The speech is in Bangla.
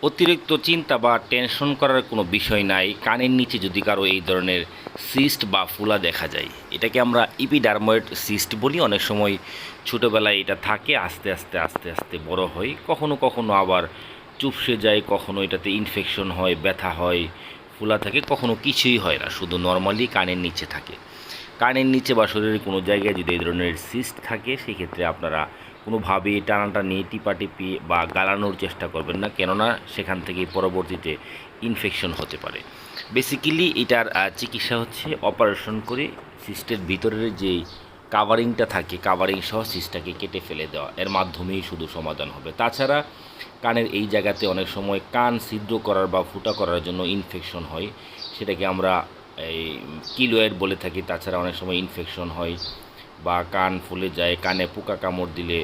অতিরিক্ত চিন্তা বা টেনশন করার কোনো বিষয় নাই। কানের নিচে যদি কারো এই ধরনের সিস্ট বা ফুলা দেখা যায়, এটাকে আমরা ইপিডার্ময়েড সিস্ট বলি। অনেক সময় ছোটোবেলায় এটা থাকে, আস্তে আস্তে আস্তে আস্তে বড় হয়, কখনো কখনো আবার চুপসে যায়, কখনো এটাতে ইনফেকশন হয়, ব্যথা হয়, ফুলা থাকে, কখনো কিছুই হয় না, শুধু নর্মালি কানের নিচে থাকে। কানের নিচে বা শরীরের কোনো জায়গায় যদি এই ধরনের সিস্ট থাকে, সেক্ষেত্রে আপনারা কোনোভাবে টানাটানি, টিপাটিপি বা গালানোর চেষ্টা করবেন না, কেননা সেখান থেকে পরবর্তীতে ইনফেকশন হতে পারে। বেসিক্যালি এটার চিকিৎসা হচ্ছে অপারেশন করে সিস্টের ভিতরের যে কাভারিংটা থাকে, কাভারিং সহ সিস্টটাকে কেটে ফেলে দেওয়া, এর মাধ্যমেই শুধু সমাধান হবে। তাছাড়া কানের এই জায়গাতে অনেক সময় কান ছিদ্র করার বা ফুটা করার জন্য ইনফেকশন হয়, সেটাকে আমরা এই কিলোয়েড বলে থাকি। তাছাড়া অনেক সময় ইনফেকশন হয় বা কান ফুলে যায়, কানে পোকা কামড় দিলে